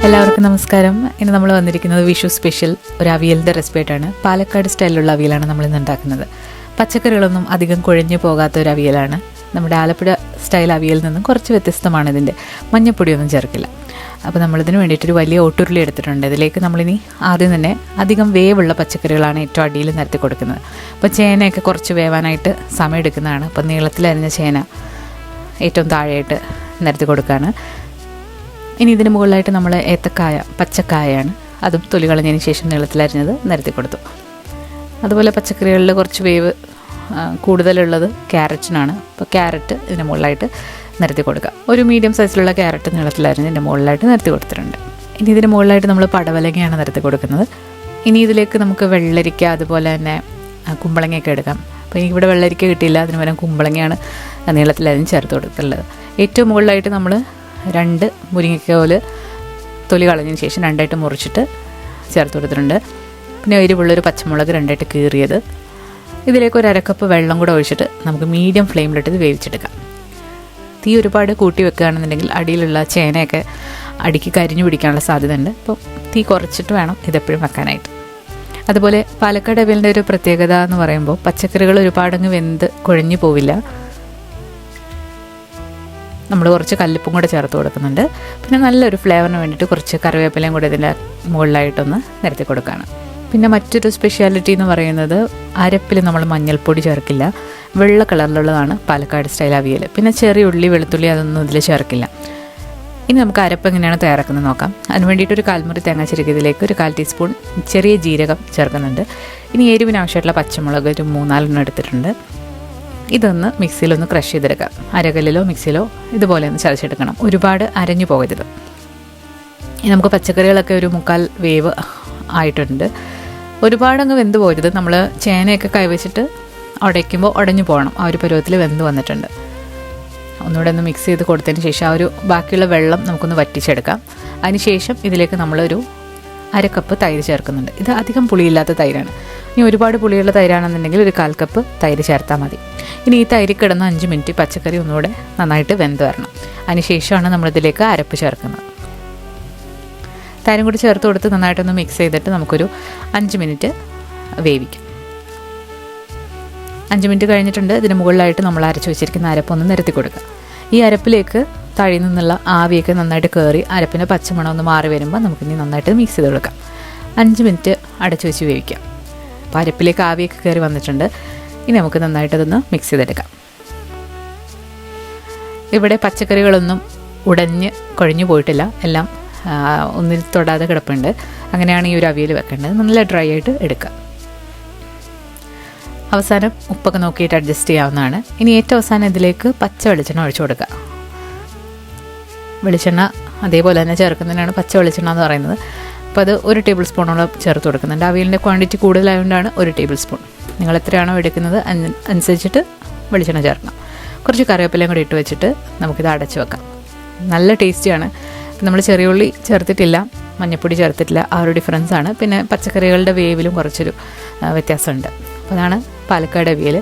എല്ലാവർക്കും നമസ്കാരം. ഇന്ന് നമ്മൾ വന്നിരിക്കുന്നത് വിഷു സ്പെഷ്യൽ ഒരു അവിയലിൻ്റെ റെസിപ്പി ആയിട്ടാണ്. പാലക്കാട് സ്റ്റൈലിലുള്ള അവിയലാണ് നമ്മളിന്ന് ഉണ്ടാക്കുന്നത്. പച്ചക്കറികളൊന്നും അധികം കുഴഞ്ഞു പോകാത്ത ഒരു അവിയലാണ്. നമ്മുടെ ആലപ്പുഴ സ്റ്റൈൽ അവിയലിൽ നിന്നും കുറച്ച് വ്യത്യസ്തമാണ്. ഇതിൻ്റെ മഞ്ഞപ്പൊടിയൊന്നും ചേർക്കില്ല. അപ്പോൾ നമ്മളിതിന് വേണ്ടിയിട്ടൊരു വലിയ ഓട്ടുരുളി എടുത്തിട്ടുണ്ട്. ഇതിലേക്ക് നമ്മളിനി ആദ്യം തന്നെ അധികം വേവുള്ള പച്ചക്കറികളാണ് ഏറ്റവും അടിയിൽ നിരത്തി കൊടുക്കുന്നത്. അപ്പോൾ ചേനയൊക്കെ കുറച്ച് വേവാനായിട്ട് സമയം എടുക്കുന്നതാണ്. അപ്പോൾ നീളത്തിലരിഞ്ഞ ചേന ഏറ്റവും താഴെയായിട്ട് നിരത്തി കൊടുക്കുകയാണ്. ഇനി ഇതിന് മുകളിലായിട്ട് നമ്മൾ ഏത്തക്കായ, പച്ചക്കായയാണ്, അതും തൊലി കളഞ്ഞതിന് ശേഷം നീളത്തിലരിഞ്ഞത് നിരത്തി കൊടുത്തു. അതുപോലെ പച്ചക്കറികളിൽ കുറച്ച് വേവ് കൂടുതലുള്ളത് ക്യാരറ്റിനാണ്. അപ്പോൾ ക്യാരറ്റ് ഇതിന് മുകളിലായിട്ട് നിരത്തി കൊടുക്കുക. ഒരു മീഡിയം സൈസിലുള്ള ക്യാരറ്റ് നീളത്തിലരിഞ്ഞ് ഇതിൻ്റെ മുകളിലായിട്ട് നിരത്തി കൊടുത്തിട്ടുണ്ട്. ഇനി ഇതിന് മുകളിലായിട്ട് നമ്മൾ പടവലങ്ങയാണ് നിരത്തി കൊടുക്കുന്നത്. ഇനി ഇതിലേക്ക് നമുക്ക് വെള്ളരിക്ക, അതുപോലെ തന്നെ കുമ്പളങ്ങയൊക്കെ എടുക്കാം. അപ്പോൾ എനിക്കിവിടെ വെള്ളരിക്ക കിട്ടിയില്ല, അതിന് പകരം കുമ്പളങ്ങയാണ് നീളത്തിലരിഞ്ഞ് ചേർത്ത് കൊടുത്തിട്ടുള്ളത്. ഏറ്റവും മുകളിലായിട്ട് നമ്മൾ 2 മുരിങ്ങക്കോല് തൊലി കളഞ്ഞതിന് ശേഷം 2ആയിട്ട് മുറിച്ചിട്ട് ചേർത്ത് കൊടുത്തിട്ടുണ്ട്. പിന്നെ എരിവുള്ളൊരു പച്ചമുളക് 2ആയിട്ട് കീറിയത്. ഇതിലേക്ക് ഒരു 1/2 കപ്പ് വെള്ളം കൂടെ ഒഴിച്ചിട്ട് നമുക്ക് മീഡിയം ഫ്ലെയിമിലിട്ട് ഇത് വേവിച്ചെടുക്കാം. തീ ഒരുപാട് കൂട്ടി വെക്കുകയാണെന്നുണ്ടെങ്കിൽ അടിയിലുള്ള ചേനയൊക്കെ അടിക്ക് കരിഞ്ഞു പിടിക്കാനുള്ള സാധ്യത ഉണ്ട്. അപ്പോൾ തീ കുറച്ചിട്ട് വേണം ഇതെപ്പോഴും വെക്കാനായിട്ട്. അതുപോലെ പാലക്കാട് അവിയലിൻ്റെ ഒരു പ്രത്യേകത എന്ന് പറയുമ്പോൾ പച്ചക്കറികൾ ഒരുപാടങ്ങ് വെന്ത് കുഴഞ്ഞു പോവില്ല. നമ്മൾ കുറച്ച് കല്ലുപ്പും കൂടെ ചേർത്ത് കൊടുക്കുന്നുണ്ട്. പിന്നെ നല്ലൊരു ഫ്ലേവറിന് വേണ്ടിയിട്ട് കുറച്ച് കറിവേപ്പിലയും കൂടെ ഇതിൻ്റെ മുകളിലായിട്ടൊന്ന് നിരത്തി കൊടുക്കുകയാണ്. പിന്നെ മറ്റൊരു സ്പെഷ്യാലിറ്റി എന്ന് പറയുന്നത് അരപ്പിൽ നമ്മൾ മഞ്ഞൾപ്പൊടി ചേർക്കില്ല. വെള്ള കളറിലുള്ളതാണ് പാലക്കാട് സ്റ്റൈൽ അവിയൽ. പിന്നെ ചെറിയ ഉള്ളി, വെളുത്തുള്ളി അതൊന്നും ഇതിൽ ചേർക്കില്ല. ഇനി നമുക്ക് അരപ്പ് എങ്ങനെയാണ് തയ്യാറാക്കുന്നത് നോക്കാം. അതിന് വേണ്ടിയിട്ട് ഒരു 1/4 മുറി തേങ്ങ ചിരകിയതിലേക്ക് ഒരു 1/4 ടീസ്പൂൺ ചെറിയ ജീരകം ചേർക്കുന്നുണ്ട്. ഇനി എരിവിന് ആവശ്യമായിട്ടുള്ള പച്ചമുളക് ഒരു 3-4 എടുത്തിട്ടുണ്ട്. ഇതൊന്ന് മിക്സിയിലൊന്ന് ക്രഷ് ചെയ്തെടുക്കാം. അരകല്ലിലോ മിക്സിയിലോ ഇതുപോലെ ഒന്ന് ചതച്ചെടുക്കണം. ഒരുപാട് അരഞ്ഞു പോകരുത്. ഇനി നമുക്ക് പച്ചക്കറികളൊക്കെ ഒരു 1/4 വേവ് ആയിട്ടുണ്ട്. ഒരുപാടങ്ങ് വെന്ത് പോകരുത്. നമ്മൾ ചേനയൊക്കെ കൈവച്ചിട്ട് ഉടയ്ക്കുമ്പോൾ ഉടഞ്ഞു പോകണം. ആ ഒരു പരുവത്തിൽ വെന്ത് വന്നിട്ടുണ്ട്. ഒന്നുകൂടെ ഒന്ന് മിക്സ് ചെയ്ത് കൊടുത്തതിന് ശേഷം ആ ഒരു ബാക്കിയുള്ള വെള്ളം നമുക്കൊന്ന് വറ്റിച്ചെടുക്കാം. അതിന് ശേഷം ഇതിലേക്ക് നമ്മളൊരു 1/2 കപ്പ് തൈര് ചേർക്കുന്നുണ്ട്. ഇത് അധികം പുളിയില്ലാത്ത തൈരാണ്. ഇനി ഒരുപാട് പുളിയുള്ള തൈരാണെന്നുണ്ടെങ്കിൽ ഒരു 1/4 കപ്പ് തൈര് ചേർത്താൽ മതി. ഇനി ഈ തൈര് കിടന്ന് 5 മിനിറ്റ് പച്ചക്കറി ഒന്നുകൂടെ നന്നായിട്ട് വെന്ത് വരണം. അതിന് ശേഷമാണ് നമ്മളിതിലേക്ക് അരപ്പ് ചേർക്കുന്നത്. തൈരും കൂടി ചേർത്ത് കൊടുത്ത് നന്നായിട്ടൊന്ന് മിക്സ് ചെയ്തിട്ട് നമുക്കൊരു 5 മിനിറ്റ് വേവിക്കാം. 5 മിനിറ്റ് കഴിഞ്ഞിട്ടുണ്ട്. ഇതിന് മുകളിലായിട്ട് നമ്മൾ അരച്ച് വെച്ചിരിക്കുന്ന അരപ്പൊന്ന് നിരത്തി കൊടുക്കുക. ഈ അരപ്പിലേക്ക് താഴെ നിന്നുള്ള ആവിയൊക്കെ നന്നായിട്ട് കയറി അരപ്പിൻ്റെ പച്ചമണം ഒന്ന് മാറി വരുമ്പോൾ നമുക്കിനി നന്നായിട്ട് മിക്സ് ചെയ്ത് കൊടുക്കാം. 5 മിനിറ്റ് അടച്ചു വെച്ച് വേവിക്കാം. അപ്പോൾ അരപ്പിലേക്ക് ആവിയൊക്കെ കയറി വന്നിട്ടുണ്ട്. ഇനി നമുക്ക് നന്നായിട്ടതൊന്ന് മിക്സ് ചെയ്തെടുക്കാം. ഇവിടെ പച്ചക്കറികളൊന്നും ഉടഞ്ഞ് കുഴഞ്ഞു പോയിട്ടില്ല. എല്ലാം ഒന്നിൽ തൊടാതെ കിടപ്പുണ്ട്. അങ്ങനെയാണ് ഈ ഒരു അവിയൽ വെക്കേണ്ടത്. നല്ല ഡ്രൈ ആയിട്ട് എടുക്കുക. അവസാനം ഉപ്പൊക്കെ നോക്കിയിട്ട് അഡ്ജസ്റ്റ് ചെയ്യാവുന്നതാണ്. ഇനി ഏറ്റവും അവസാനം ഇതിലേക്ക് പച്ച വെളിച്ചെണ്ണ ഒഴിച്ചു കൊടുക്കുക. വെളിച്ചെണ്ണ അതേപോലെ തന്നെ ചേർക്കുന്നതിനാണ് പച്ച വെളിച്ചെണ്ണ എന്ന് പറയുന്നത്. അപ്പോൾ അത് 1 ടേബിൾ സ്പൂണോളം ചേർത്ത് കൊടുക്കുന്നുണ്ട്. അവിയലിൻ്റെ ക്വാണ്ടിറ്റി കൂടുതലായതുകൊണ്ടാണ് 1 ടേബിൾ സ്പൂൺ. നിങ്ങൾ എത്രയാണോ എടുക്കുന്നത് അനുസരിച്ചിട്ട് വെളിച്ചെണ്ണ ചേർക്കണം. കുറച്ച് കറിവേപ്പിലയും കൂടി ഇട്ട് വെച്ചിട്ട് നമുക്കിത് അടച്ച് വെക്കാം. നല്ല ടേസ്റ്റിയാണ്. നമ്മൾ ചെറിയ ഉള്ളി ചേർത്തിട്ടില്ല, മഞ്ഞൾപ്പൊടി ചേർത്തിട്ടില്ല. ആ ഒരു ഡിഫറൻസാണ്. പിന്നെ പച്ചക്കറികളുടെ വേവിലും കുറച്ചൊരു വ്യത്യാസമുണ്ട്. അപ്പോൾ അതാണ് പാലക്കാട് അവിയൽ.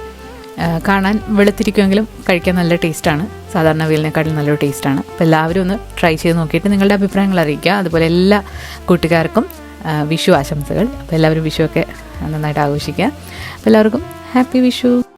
കാണാൻ വെളുത്തിരിക്കുമെങ്കിലും കഴിക്കാൻ നല്ല ടേസ്റ്റാണ്. സാധാരണ അവിയലിനെക്കാട്ടിലും നല്ലൊരു ടേസ്റ്റാണ്. അപ്പോൾ എല്ലാവരും ഒന്ന് ട്രൈ ചെയ്ത് നോക്കിയിട്ട് നിങ്ങളുടെ അഭിപ്രായങ്ങൾ അറിയിക്കുക. അതുപോലെ എല്ലാ കൂട്ടുകാർക്കും വിഷു ആശംസകൾ. അപ്പോൾ എല്ലാവരും വിഷുവൊക്കെ നന്നായിട്ട് ആഘോഷിക്കുക. അപ്പോൾ എല്ലാവർക്കും ഹാപ്പി വിഷു.